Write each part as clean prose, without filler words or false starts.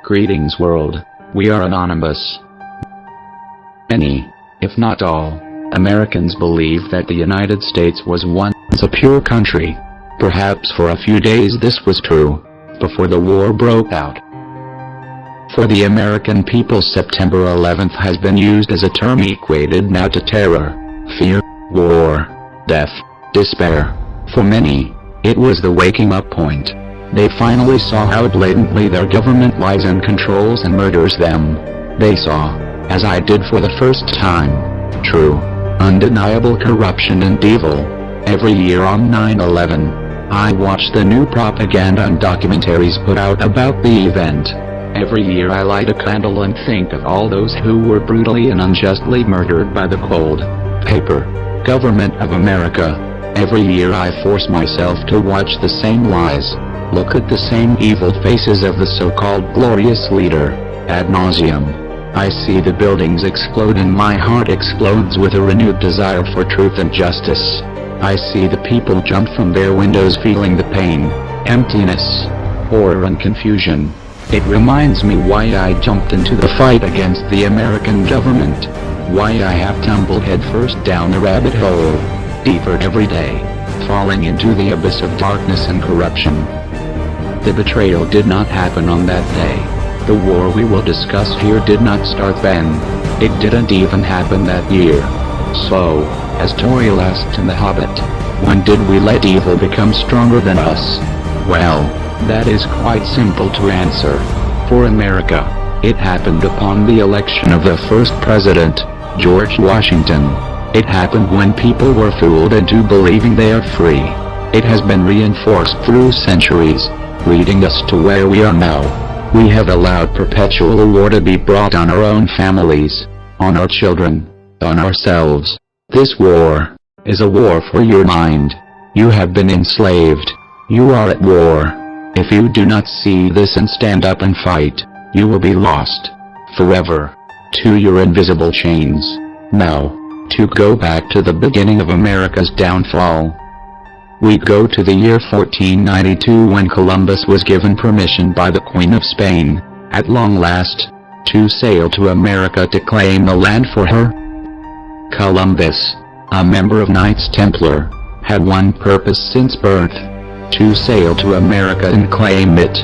Greetings world, we are anonymous. Many, if not all, Americans believe that the United States was once a pure country. Perhaps for a few days this was true, before the war broke out. For the American people, September 11th has been used as a term equated now to terror, fear, war, death, despair. For many, it was the waking up point. They finally saw how blatantly their government lies and controls and murders them. They saw, as I did for the first time, true, undeniable corruption and evil. Every year on 9/11, I watch the new propaganda and documentaries put out about the event. Every year I light a candle and think of all those who were brutally and unjustly murdered by the cold, paper government of America. Every year I force myself to watch the same lies, look at the same evil faces of the so-called glorious leader, ad nauseum. I see the buildings explode and my heart explodes with a renewed desire for truth and justice. I see the people jump from their windows feeling the pain, emptiness, horror and confusion. It reminds me why I jumped into the fight against the American government, why I have tumbled headfirst down the rabbit hole, deeper every day, falling into the abyss of darkness and corruption. The betrayal did not happen on that day. The war we will discuss here did not start then. It didn't even happen that year. So, as Toriel asked in The Hobbit, when did we let evil become stronger than us? Well, that is quite simple to answer. For America, it happened upon the election of the first president, George Washington. It happened when people were fooled into believing they are free. It has been reinforced through centuries, leading us to where we are now. We have allowed perpetual war to be brought on our own families, on our children, on ourselves. This war is a war for your mind. You have been enslaved. You are at war. If you do not see this and stand up and fight, you will be lost forever to your invisible chains. Now, to go back to the beginning of America's downfall, we go to the year 1492 when Columbus was given permission by the Queen of Spain, at long last, to sail to America to claim the land for her. Columbus, a member of Knights Templar, had one purpose since birth: to sail to America and claim it,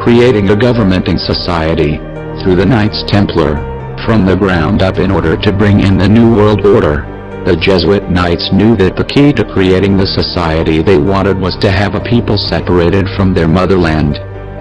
creating a government and society, through the Knights Templar, from the ground up in order to bring in the New World Order. The Jesuit Knights knew that the key to creating the society they wanted was to have a people separated from their motherland.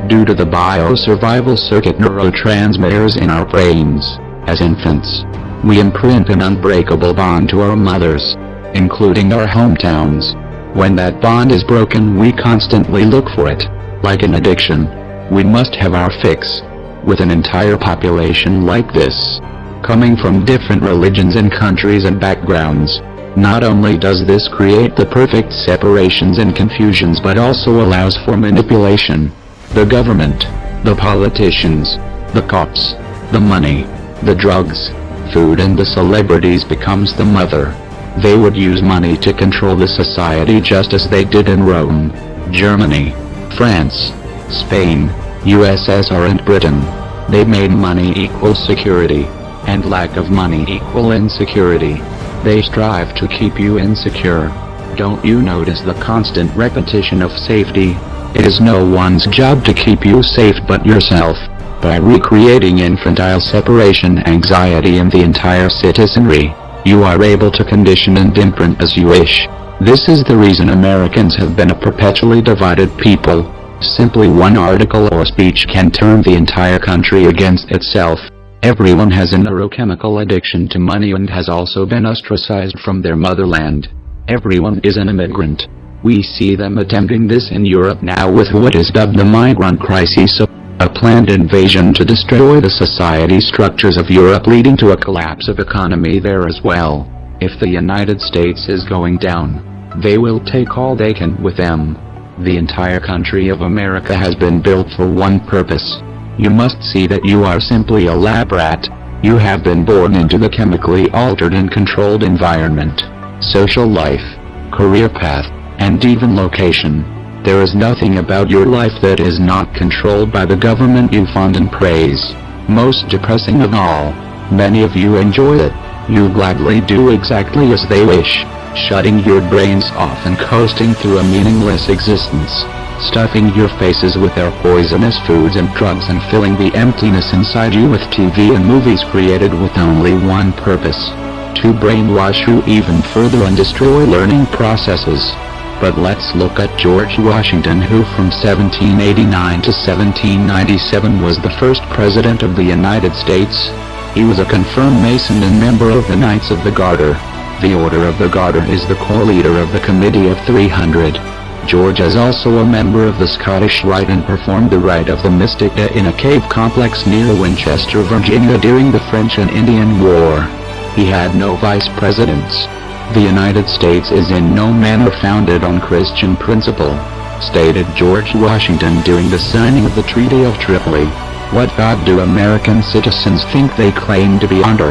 Due to the bio-survival circuit neurotransmitters in our brains, as infants, we imprint an unbreakable bond to our mothers, including our hometowns. When that bond is broken, we constantly look for it. Like an addiction, we must have our fix. With an entire population like this, coming from different religions and countries and backgrounds, not only does this create the perfect separations and confusions but also allows for manipulation. The government, the politicians, the cops, the money, the drugs, food and the celebrities becomes the mother. They would use money to control the society just as they did in Rome, Germany, France, Spain, USSR and Britain. They made money equal security, and lack of money equal insecurity. They strive to keep you insecure. Don't you notice the constant repetition of safety? It is no one's job to keep you safe but yourself. By recreating infantile separation anxiety in the entire citizenry, you are able to condition and imprint as you wish. This is the reason Americans have been a perpetually divided people. Simply one article or speech can turn the entire country against itself. Everyone has a neurochemical addiction to money and has also been ostracized from their motherland. Everyone is an immigrant. We see them attempting this in Europe now with what is dubbed the migrant crisis, a planned invasion to destroy the society structures of Europe, leading to a collapse of economy there as well. If the United States is going down, they will take all they can with them. The entire country of America has been built for one purpose. You must see that you are simply a lab rat. You have been born into the chemically altered and controlled environment, social life, career path, and even location. There is nothing about your life that is not controlled by the government you fund and praise. Most depressing of all, many of you enjoy it. You gladly do exactly as they wish, shutting your brains off and coasting through a meaningless existence, stuffing your faces with their poisonous foods and drugs and filling the emptiness inside you with TV and movies created with only one purpose: to brainwash you even further and destroy learning processes. But let's look at George Washington, who from 1789 to 1797 was the first president of the United States. He was a confirmed Mason and member of the Knights of the Garter. The Order of the Garter is the core leader of the Committee of 300. George is also a member of the Scottish Rite and performed the Rite of the Mystica in a cave complex near Winchester, Virginia during the French and Indian War. He had no vice presidents. The United States is in no manner founded on Christian principle, stated George Washington during the signing of the Treaty of Tripoli. What God do American citizens think they claim to be under?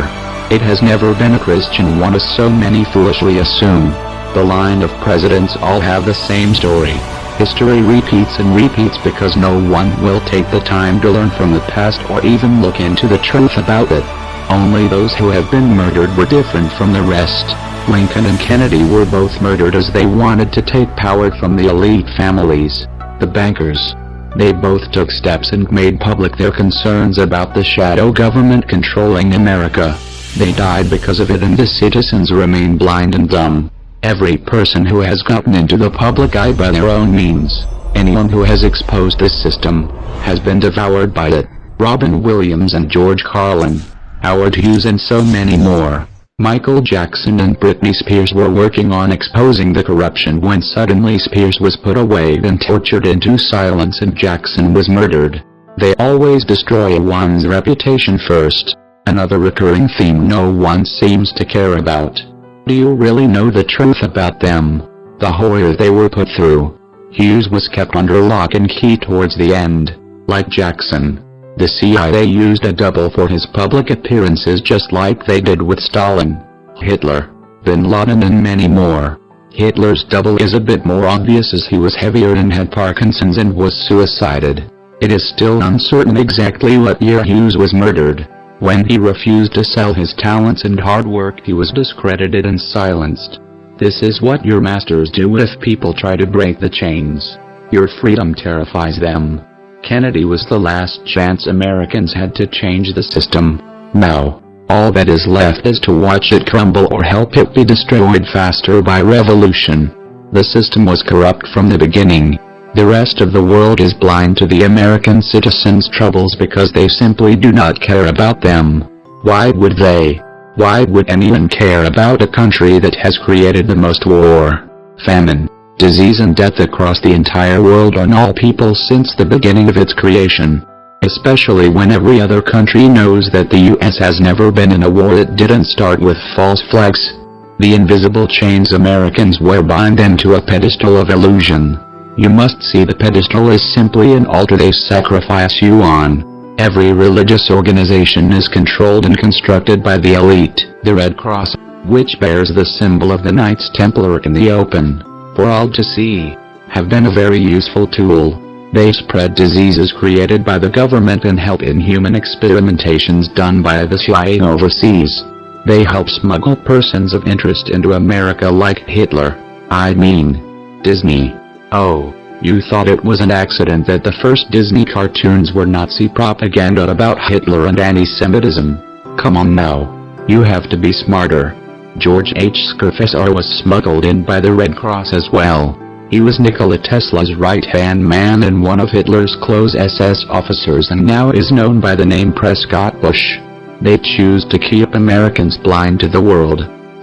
It has never been a Christian one, as so many foolishly assume. The line of presidents all have the same story. History repeats and repeats because no one will take the time to learn from the past or even look into the truth about it. Only those who have been murdered were different from the rest. Lincoln and Kennedy were both murdered as they wanted to take power from the elite families, the bankers. They both took steps and made public their concerns about the shadow government controlling America. They died because of it, and the citizens remain blind and dumb. Every person who has gotten into the public eye by their own means, anyone who has exposed this system, has been devoured by it. Robin Williams and George Carlin, Howard Hughes and so many more. Michael Jackson and Britney Spears were working on exposing the corruption when suddenly Spears was put away and tortured into silence and Jackson was murdered. They always destroy one's reputation first, another recurring theme no one seems to care about. Do you really know the truth about them? The horror they were put through. Hughes was kept under lock and key towards the end. Like Jackson, the CIA used a double for his public appearances, just like they did with Stalin, Hitler, Bin Laden and many more. Hitler's double is a bit more obvious as he was heavier and had Parkinson's and was suicided. It is still uncertain exactly what year Hughes was murdered. When he refused to sell his talents and hard work, he was discredited and silenced. This is what your masters do if people try to break the chains. Your freedom terrifies them. Kennedy was the last chance Americans had to change the system. Now, all that is left is to watch it crumble or help it be destroyed faster by revolution. The system was corrupt from the beginning. The rest of the world is blind to the American citizens' troubles because they simply do not care about them. Why would they? Why would anyone care about a country that has created the most war, famine, disease and death across the entire world on all people since the beginning of its creation? Especially when every other country knows that the US has never been in a war that didn't start with false flags. The invisible chains Americans wear bind them to a pedestal of illusion. You must see the pedestal is simply an altar they sacrifice you on. Every religious organization is controlled and constructed by the elite. The Red Cross, which bears the symbol of the Knights Templar in the open, for all to see, have been a very useful tool. They spread diseases created by the government and help in human experimentations done by the CIA overseas. They help smuggle persons of interest into America like Hitler. I mean, Disney. Oh, you thought it was an accident that the first Disney cartoons were Nazi propaganda about Hitler and anti-Semitism? Come on now. You have to be smarter. George H. Professor was smuggled in by the Red Cross as well. He was Nikola Tesla's right-hand man and one of Hitler's close SS officers, and now is known by the name Prescott Bush. They choose to keep Americans blind to the world,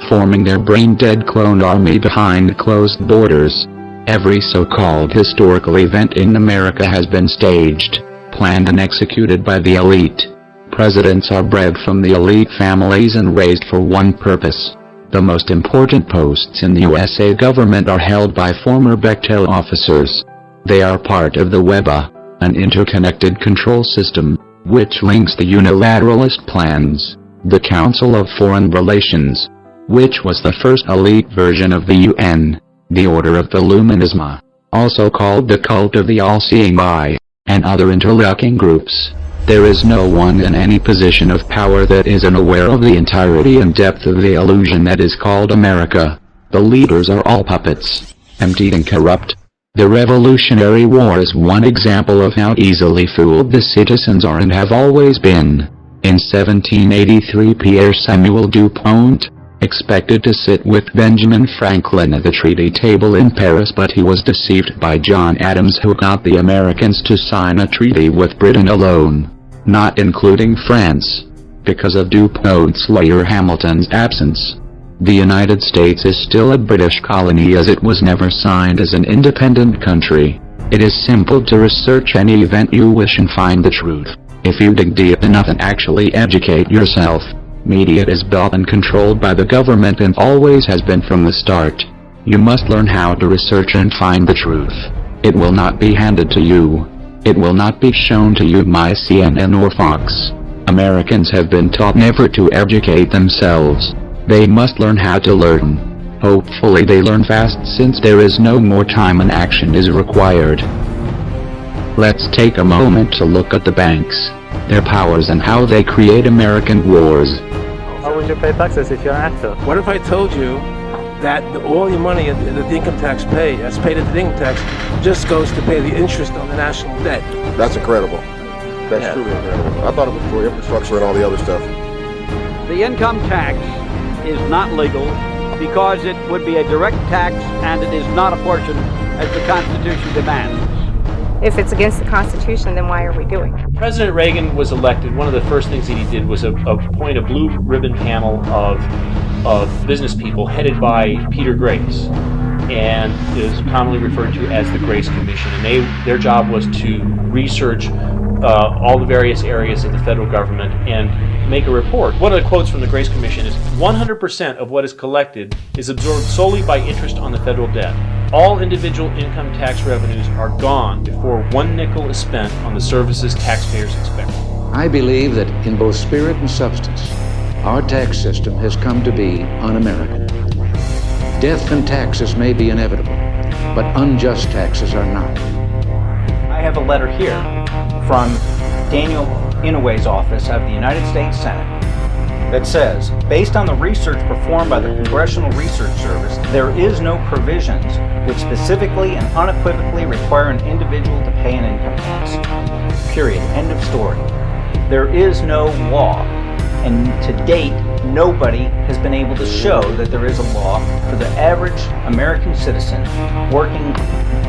forming their brain-dead clone army behind closed borders. Every so-called historical event in America has been staged, planned and executed by the elite. Presidents are bred from the elite families and raised for one purpose. The most important posts in the USA government are held by former Bechtel officers. They are part of the WEBA, an interconnected control system, which links the unilateralist plans, the Council of Foreign Relations, which was the first elite version of the UN, the Order of the Luminisma, also called the Cult of the All-Seeing Eye, and other interlocking groups. There is no one in any position of power that is unaware of the entirety and depth of the illusion that is called America. The leaders are all puppets, empty and corrupt. The Revolutionary War is one example of how easily fooled the citizens are and have always been. In 1783, Pierre Samuel Dupont expected to sit with Benjamin Franklin at the treaty table in Paris, but he was deceived by John Adams, who got the Americans to sign a treaty with Britain alone, not including France, because of Dupont's lawyer Hamilton's absence. The United States is still a British colony, as it was never signed as an independent country. It is simple to research any event you wish and find the truth, if you dig deep enough and actually educate yourself. Media is built and controlled by the government and always has been from the start. You must learn how to research and find the truth. It will not be handed to you. It will not be shown to you by CNN or Fox. Americans have been taught never to educate themselves. They must learn how to learn. Hopefully they learn fast, since there is no more time and action is required. Let's take a moment to look at the banks, their powers and how they create American wars. How would you pay taxes if you're an actor? What if I told you that all your money that the income tax that's paid into the income tax just goes to pay the interest on the national debt? That's incredible. That's truly incredible. I thought it was for infrastructure and all the other stuff. The income tax is not legal because it would be a direct tax and it is not apportioned as the Constitution demands. If it's against the Constitution, then why are we doing it? President Reagan was elected. One of the first things that he did was appoint a blue ribbon panel of business people headed by Peter Grace, and is commonly referred to as the Grace Commission. And their job was to research all the various areas of the federal government and make a report. One of the quotes from the Grace Commission is, 100% of what is collected is absorbed solely by interest on the federal debt. All individual income tax revenues are gone before one nickel is spent on the services taxpayers expect. I believe that in both spirit and substance, our tax system has come to be un-American. Death and taxes may be inevitable, but unjust taxes are not. I have a letter here from Daniel Inouye's office of the United States Senate that says, based on the research performed by the Congressional Research Service, there is no provisions which specifically and unequivocally require an individual to pay an income tax. Period. End of story. There is no law, and to date, nobody has been able to show that there is a law for the average American citizen working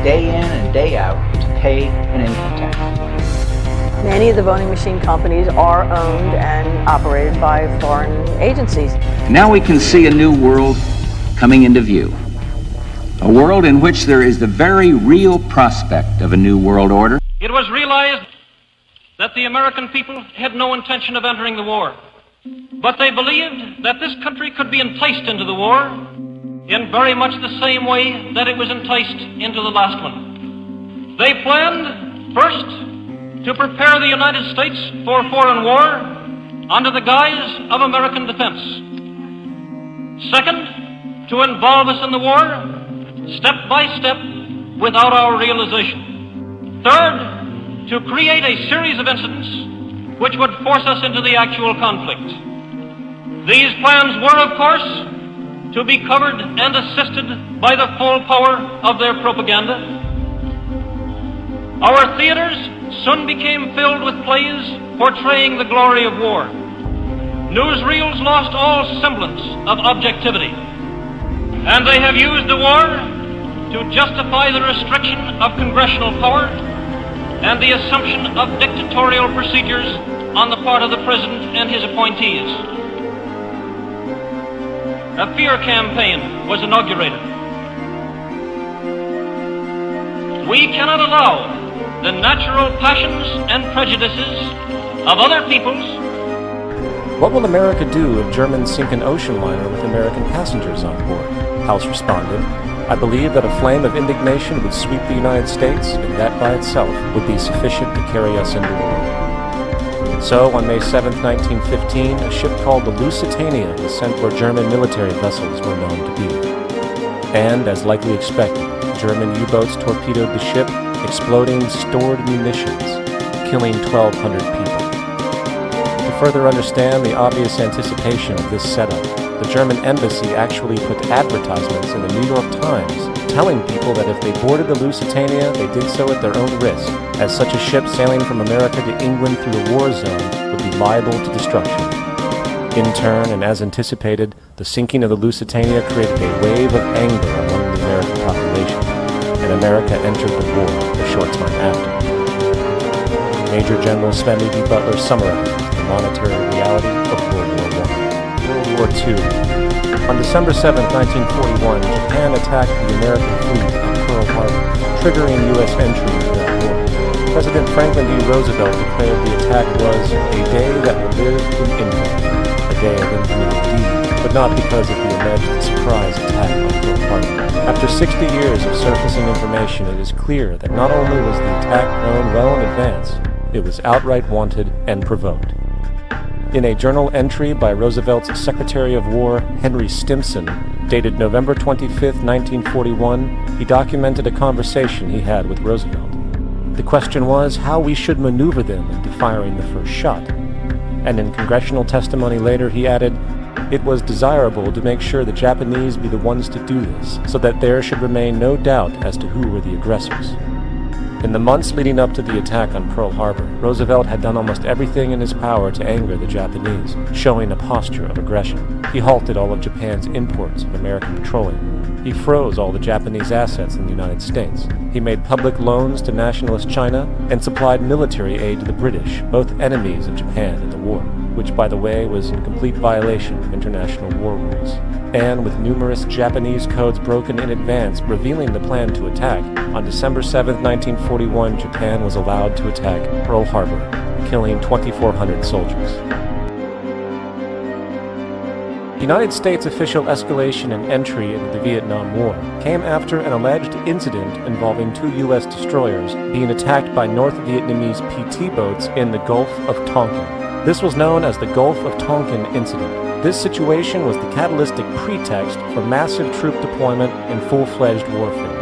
day in and day out to pay an income tax. Many of the voting machine companies are owned and operated by foreign agencies. Now we can see a new world coming into view. A world in which there is the very real prospect of a new world order. It was realized that the American people had no intention of entering the war, but they believed that this country could be enticed into the war in very much the same way that it was enticed into the last one. They planned, first, to prepare the United States for foreign war under the guise of American defense. Second, to involve us in the war step by step without our realization. Third, to create a series of incidents which would force us into the actual conflict. These plans were, of course, to be covered and assisted by the full power of their propaganda. Our theaters soon became filled with plays portraying the glory of war. Newsreels lost all semblance of objectivity, and they have used the war to justify the restriction of congressional power and the assumption of dictatorial procedures on the part of the President and his appointees. A fear campaign was inaugurated. We cannot allow the natural passions and prejudices of other peoples. What will America do if Germans sink an ocean liner with American passengers on board? House responded, I believe that a flame of indignation would sweep the United States, and that by itself would be sufficient to carry us into war. So, on May 7, 1915, a ship called the Lusitania was sent where German military vessels were known to be. And, as likely expected, German U-boats torpedoed the ship, exploding stored munitions, killing 1,200 people. To further understand the obvious anticipation of this setup, the German embassy actually put advertisements in the New York Times telling people that if they boarded the Lusitania, they did so at their own risk, as such a ship sailing from America to England through a war zone would be liable to destruction. In turn, and as anticipated, the sinking of the Lusitania created a wave of anger among the American population, and America entered the war a short time after. Major General Smedley D. Butler summarized the monetary reality of World War I. World War II. On December 7, 1941, Japan attacked the American fleet at Pearl Harbor, triggering U.S. entry into that war. President Franklin D. Roosevelt declared the attack was a day that will live in infamy, a day of infamy indeed, but not because of the alleged surprise attack on Pearl Harbor. After 60 years of surfacing information, it is clear that not only was the attack known well in advance, it was outright wanted and provoked. In a journal entry by Roosevelt's Secretary of War, Henry Stimson, dated November 25, 1941, he documented a conversation he had with Roosevelt. The question was how we should maneuver them into firing the first shot. And in congressional testimony later, he added, it was desirable to make sure the Japanese be the ones to do this, so that there should remain no doubt as to who were the aggressors. In the months leading up to the attack on Pearl Harbor, Roosevelt had done almost everything in his power to anger the Japanese, showing a posture of aggression. He halted all of Japan's imports of American petroleum. He froze all the Japanese assets in the United States. He made public loans to nationalist China and supplied military aid to the British, both enemies of Japan in the war, which, by the way, was in complete violation of international war rules. And with numerous Japanese codes broken in advance revealing the plan to attack, on December 7, 1941, Japan was allowed to attack Pearl Harbor, killing 2,400 soldiers. The United States' official escalation and entry into the Vietnam War came after an alleged incident involving 2 U.S. destroyers being attacked by North Vietnamese PT boats in the Gulf of Tonkin. This was known as the Gulf of Tonkin Incident. This situation was the catalytic pretext for massive troop deployment and full-fledged warfare.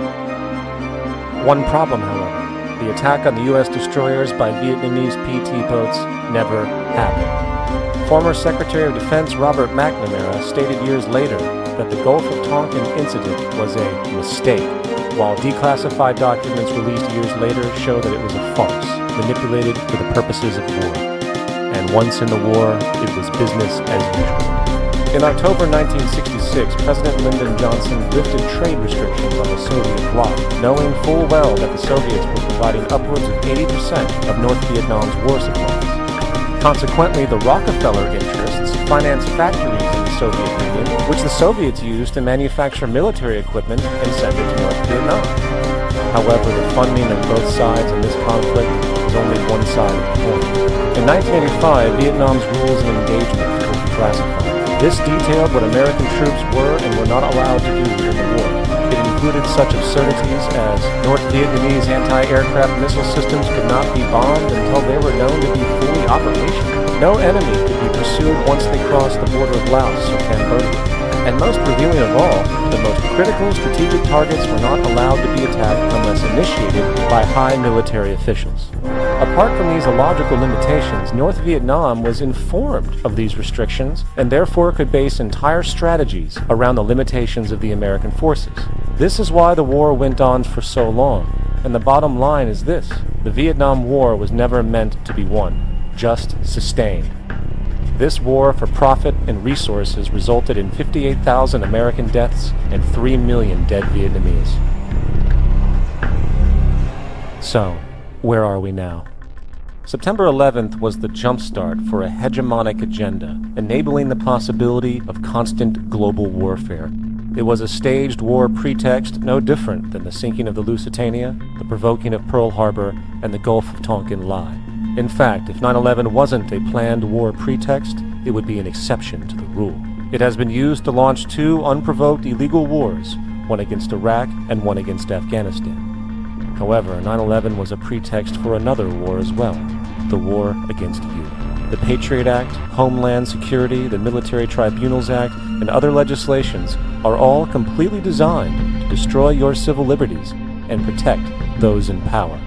One problem, however, the attack on the U.S. destroyers by Vietnamese PT boats never happened. Former Secretary of Defense Robert McNamara stated years later that the Gulf of Tonkin incident was a mistake, while declassified documents released years later show that it was a farce, manipulated for the purposes of war. And once in the war, it was business as usual. In October 1966, President Lyndon Johnson lifted trade restrictions on the Soviet bloc, knowing full well that the Soviets were providing upwards of 80% of North Vietnam's war supplies. Consequently, the Rockefeller interests financed factories in the Soviet Union, which the Soviets used to manufacture military equipment and send it to North Vietnam. However, the funding of both sides in this conflict was only one side of the coin. In 1985, Vietnam's rules of engagement were declassified. This detailed what American troops were and were not allowed to do during the war. It included such absurdities as North Vietnamese anti-aircraft missile systems could not be bombed until they were known to be fully operational. No enemy could be pursued once they crossed the border of Laos or Cambodia. And most revealing of all, the most critical strategic targets were not allowed to be attacked unless initiated by high military officials. Apart from these illogical limitations, North Vietnam was informed of these restrictions and therefore could base entire strategies around the limitations of the American forces. This is why the war went on for so long. And the bottom line is this: the Vietnam War was never meant to be won, just sustained. This war for profit and resources resulted in 58,000 American deaths and 3 million dead Vietnamese. So, where are we now? September 11th was the jumpstart for a hegemonic agenda, enabling the possibility of constant global warfare. It was a staged war pretext no different than the sinking of the Lusitania, the provoking of Pearl Harbor, and the Gulf of Tonkin lie. In fact, if 9/11 wasn't a planned war pretext, it would be an exception to the rule. It has been used to launch 2 unprovoked illegal wars, one against Iraq and one against Afghanistan. However, 9/11 was a pretext for another war as well, the war against you. The Patriot Act, Homeland Security, the Military Tribunals Act, and other legislations are all completely designed to destroy your civil liberties and protect those in power.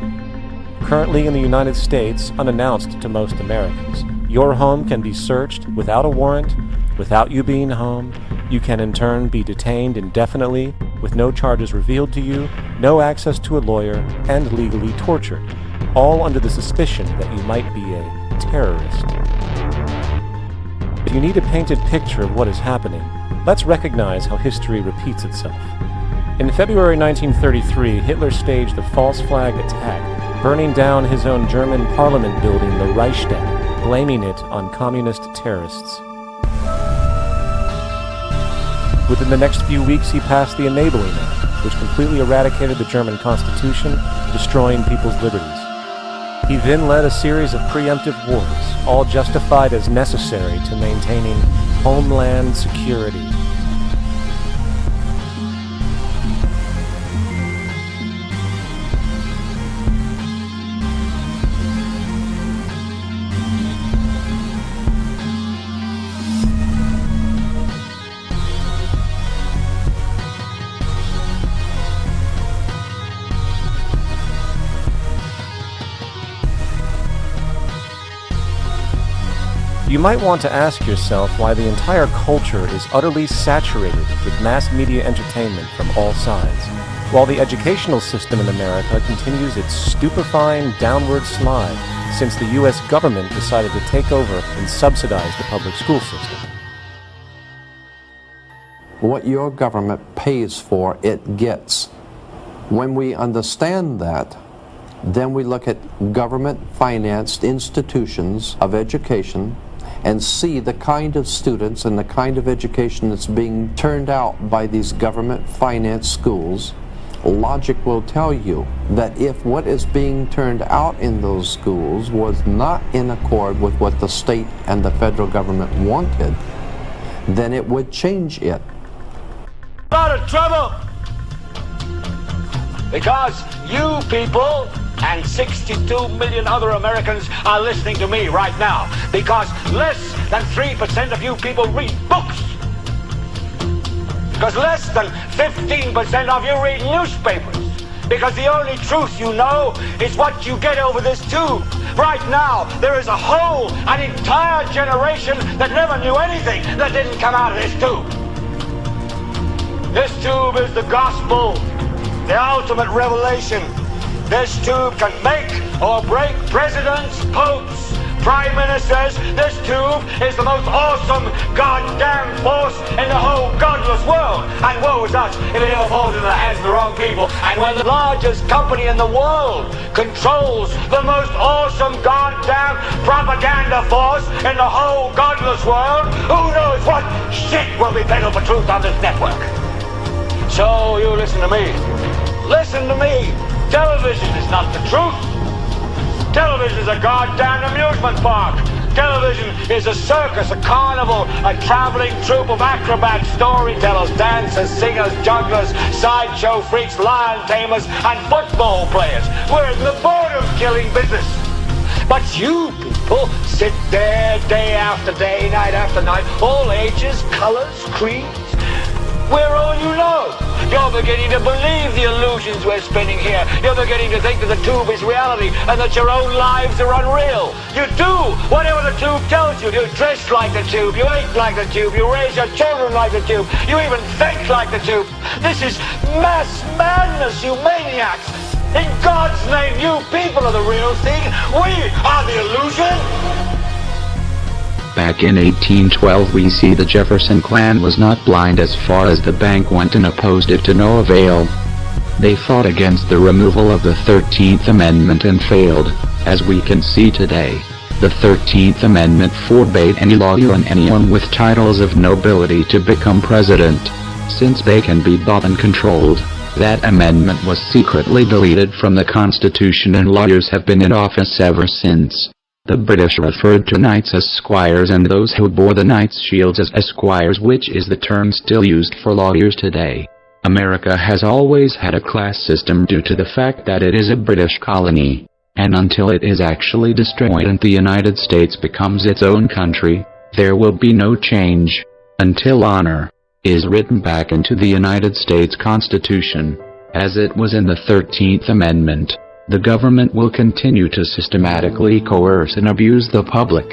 Currently in the United States, unannounced to most Americans, your home can be searched without a warrant, without you being home. You can in turn be detained indefinitely, with no charges revealed to you, no access to a lawyer, and legally tortured, all under the suspicion that you might be a terrorist. If you need a painted picture of what is happening, let's recognize how history repeats itself. In February 1933, Hitler staged a false flag attack, burning down his own German parliament building, the Reichstag, blaming it on communist terrorists. Within the next few weeks, he passed the Enabling Act, which completely eradicated the German Constitution, destroying people's liberties. He then led a series of preemptive wars, all justified as necessary to maintaining homeland security. You might want to ask yourself why the entire culture is utterly saturated with mass media entertainment from all sides, while the educational system in America continues its stupefying downward slide since the U.S. government decided to take over and subsidize the public school system. What your government pays for, it gets. When we understand that, then we look at government-financed institutions of education and see the kind of students and the kind of education that's being turned out by these government-financed schools. Logic will tell you that if what is being turned out in those schools was not in accord with what the state and the federal government wanted, then it would change it. A lot of trouble because you people and 62 million other Americans are listening to me right now, because less than 3% of you people read books, because less than 15% of you read newspapers, because the only truth you know is what you get over this tube. Right now, there is an entire generation that never knew anything that didn't come out of this tube. This tube is the gospel, the ultimate revelation. This tube can make or break presidents, popes, prime ministers. This tube is the most awesome goddamn force in the whole godless world. And woe is us if it ever falls into the hands of the wrong people. And when the largest company in the world controls the most awesome goddamn propaganda force in the whole godless world, who knows what shit will be peddled for truth on this network. So you listen to me. Listen to me. Television is not the truth. Television is a goddamn amusement park. Television is a circus, a carnival, a traveling troupe of acrobats, storytellers, dancers, singers, jugglers, sideshow freaks, lion tamers, and football players. We're in the boredom-killing business. But you people sit there day after day, night after night, all ages, colors, creeds, We're all you know. You're beginning to believe the illusions we're spinning here. You're beginning to think that the tube is reality and that your own lives are unreal. You do whatever the tube tells you. You dress like the tube. You eat like the tube. You raise your children like the tube. You even think like the tube. This is mass madness, you maniacs. In God's name, you people are the real thing. We are the illusion. Back in 1812 we see the Jefferson clan was not blind as far as the bank went and opposed it to no avail. They fought against the removal of the 13th Amendment and failed, as we can see today. The 13th Amendment forbade any lawyer and anyone with titles of nobility to become president. Since they can be bought and controlled, that amendment was secretly deleted from the Constitution and lawyers have been in office ever since. The British referred to knights as squires and those who bore the knight's shields as esquires, which is the term still used for lawyers today. America has always had a class system due to the fact that it is a British colony, and until it is actually destroyed and the United States becomes its own country, there will be no change, until honor is written back into the United States Constitution, as it was in the 13th Amendment. The government will continue to systematically coerce and abuse the public.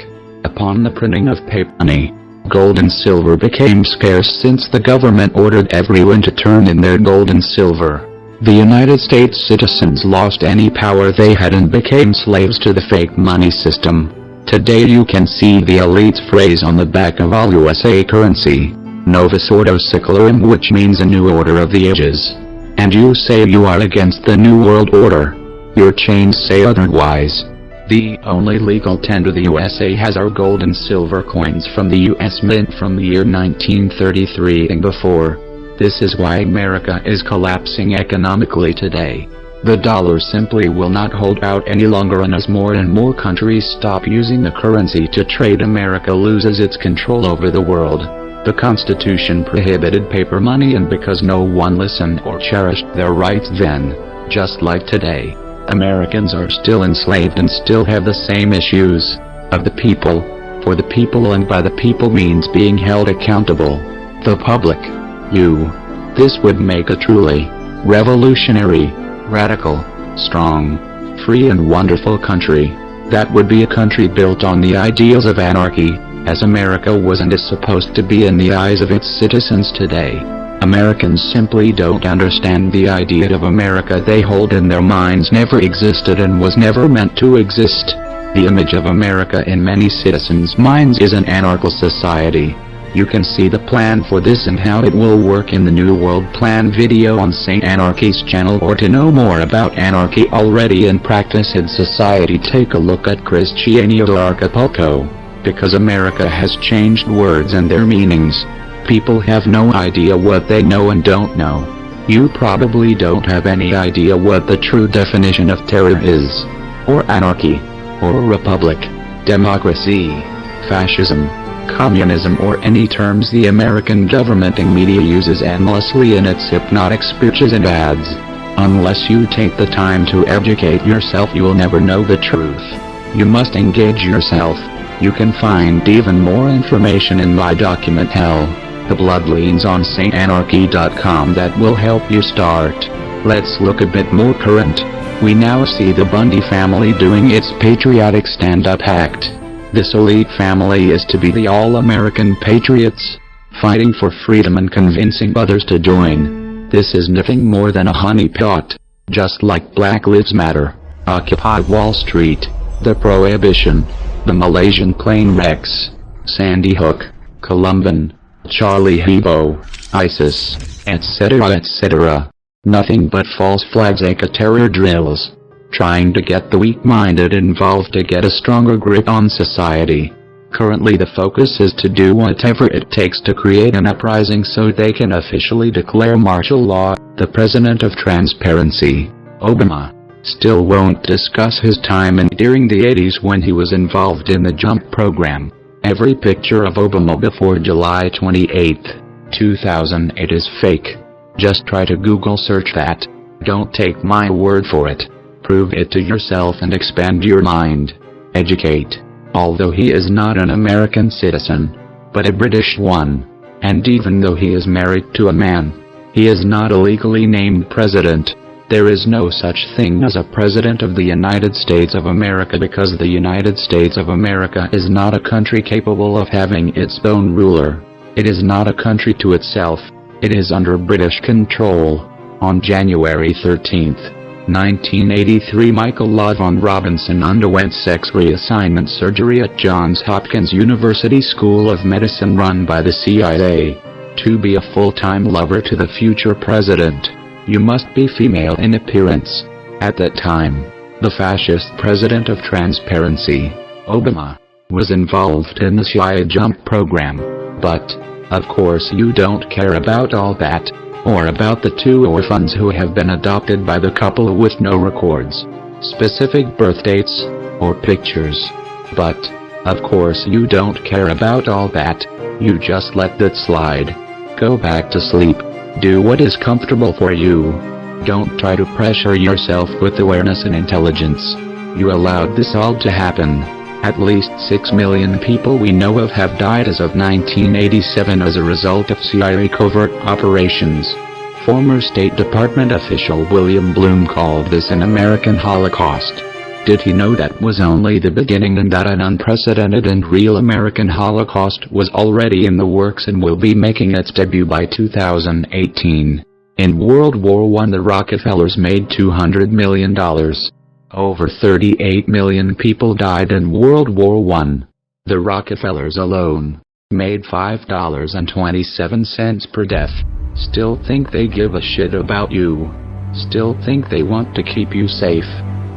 Upon the printing of paper money, gold and silver became scarce since the government ordered everyone to turn in their gold and silver. The United States citizens lost any power they had and became slaves to the fake money system. Today you can see the elite's phrase on the back of all USA currency, Novus Ordo Seclorum, which means a new order of the ages. And you say you are against the New World Order. Your chains say otherwise. The only legal tender the USA has are gold and silver coins from the US Mint from the year 1933 and before. This is why America is collapsing economically today. The dollar simply will not hold out any longer, and as more and more countries stop using the currency to trade, America loses its control over the world. The Constitution prohibited paper money, and because no one listened or cherished their rights then, just like today, Americans are still enslaved and still have the same issues. Of the people, for the people, and by the people means being held accountable. The public. You. This would make a truly revolutionary, radical, strong, free and wonderful country. That would be a country built on the ideals of anarchy, as America was and is supposed to be in the eyes of its citizens today. Americans simply don't understand the idea of America they hold in their minds never existed and was never meant to exist. The image of America in many citizens' minds is an anarchical society. You can see the plan for this and how it will work in the New World Plan video on St. Anarchy's channel, or to know more about anarchy already in practice in society, take a look at Cristiano de Acapulco. Because America has changed words and their meanings. People have no idea what they know and don't know. You probably don't have any idea what the true definition of terror is, or anarchy, or republic, democracy, fascism, communism, or any terms the American government and media uses endlessly in its hypnotic speeches and ads. Unless you take the time to educate yourself, you will never know the truth. You must engage yourself. You can find even more information in my document Hell, the Blood Leans on SaintAnarchy.com that will help you start. Let's look a bit more current. We now see the Bundy family doing its patriotic stand-up act. This elite family is to be the all-American patriots, fighting for freedom and convincing others to join. This is nothing more than a honeypot, just like Black Lives Matter, Occupy Wall Street, the Prohibition, the Malaysian plane wrecks, Sandy Hook, Columban, Charlie Hebdo, ISIS, etc. etc. Nothing but false flags, eco-terror drills, trying to get the weak-minded involved to get a stronger grip on society. Currently the focus is to do whatever it takes to create an uprising so they can officially declare martial law. The president of transparency, Obama, still won't discuss his time during the 80s when he was involved in the JUMP program. Every picture of Obama before July 28, 2008 is fake. Just try to Google search that. Don't take my word for it. Prove it to yourself and expand your mind. Educate. Although he is not an American citizen, but a British one. And even though he is married to a man, he is not a legally named president. There is no such thing as a president of the United States of America because the United States of America is not a country capable of having its own ruler. It is not a country to itself. It is under British control. On January 13, 1983, Michael Lavon Robinson underwent sex reassignment surgery at Johns Hopkins University School of Medicine run by the CIA. To be a full-time lover to the future president, you must be female in appearance. At that time, the fascist president of Transparency, Obama, was involved in the CIA jump program. But, of course, you don't care about all that, or about the 2 orphans who have been adopted by the couple with no records, specific birth dates, or pictures. But, of course, you don't care about all that. You just let that slide. Go back to sleep. Do what is comfortable for you. Don't try to pressure yourself with awareness and intelligence. You allowed this all to happen. At least 6 million people we know of have died as of 1987 as a result of CIA covert operations. Former State Department official William Bloom called this an American Holocaust. Did he know that was only the beginning and that an unprecedented and real American Holocaust was already in the works and will be making its debut by 2018? In World War I, the Rockefellers made $200 million. Over 38 million people died in World War I. The Rockefellers alone made $5.27 per death. Still think they give a shit about you. Still think they want to keep you safe.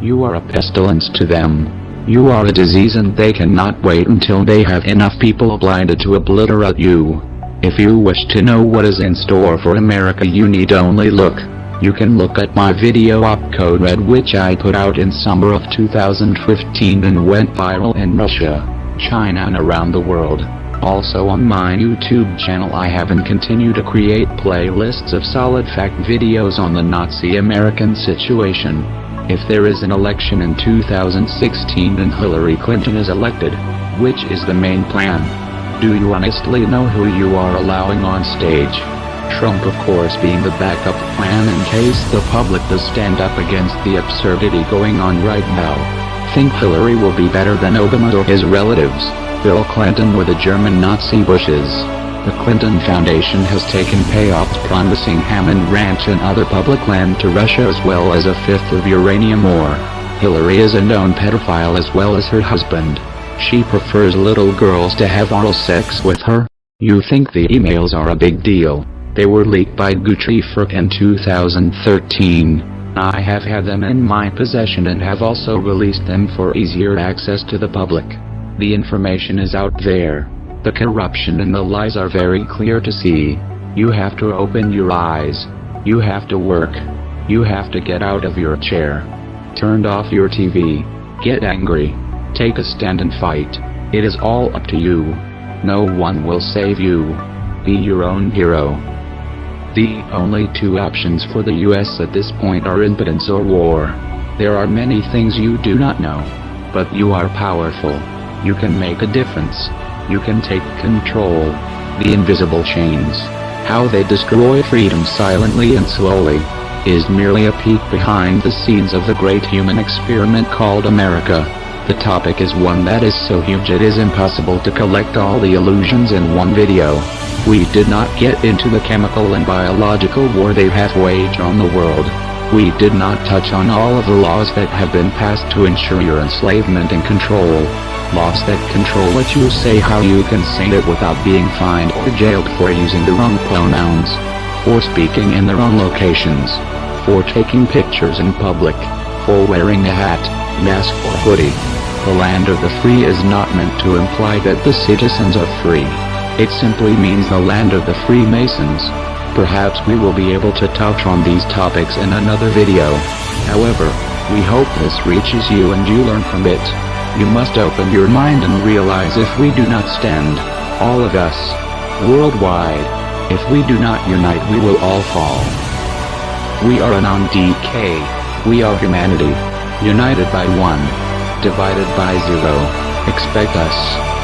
You are a pestilence to them. You are a disease and they cannot wait until they have enough people blinded to obliterate you. If you wish to know what is in store for America, you need only look. You can look at my video Opcode Red, which I put out in summer of 2015 and went viral in Russia, China and around the world. Also on my YouTube channel I have and continue to create playlists of solid fact videos on the Nazi American situation. If there is an election in 2016 and Hillary Clinton is elected, which is the main plan? Do you honestly know who you are allowing on stage? Trump, of course, being the backup plan in case the public does stand up against the absurdity going on right now. Think Hillary will be better than Obama or his relatives, Bill Clinton or the German Nazi Bushes? The Clinton Foundation has taken payouts promising Hammond Ranch and other public land to Russia as well as 1/5 of uranium ore. Hillary is a known pedophile as well as her husband. She prefers little girls to have oral sex with her. You think the emails are a big deal? They were leaked by Gucci in 2013. I have had them in my possession and have also released them for easier access to the public. The information is out there. The corruption and the lies are very clear to see. You have to open your eyes. You have to work. You have to get out of your chair. Turn off your TV. Get angry. Take a stand and fight. It is all up to you. No one will save you. Be your own hero. The only 2 options for the US at this point are impotence or war. There are many things you do not know. But you are powerful. You can make a difference. You can take control. The invisible chains, how they destroy freedom silently and slowly, is merely a peek behind the scenes of the great human experiment called America. The topic is one that is so huge it is impossible to collect all the illusions in one video. We did not get into the chemical and biological war they have waged on the world. We did not touch on all of the laws that have been passed to ensure your enslavement and control. Laws that control what you say, how you can say it without being fined or jailed for using the wrong pronouns, for speaking in the wrong locations, for taking pictures in public, for wearing a hat, mask or hoodie. The land of the free is not meant to imply that the citizens are free. It simply means the land of the Freemasons. Perhaps we will be able to touch on these topics in another video. However, we hope this reaches you and you learn from it. You must open your mind and realize if we do not stand, all of us, worldwide, if we do not unite we will all fall. We are AnonDK. We are humanity. United by 1. Divided by 0. Expect us.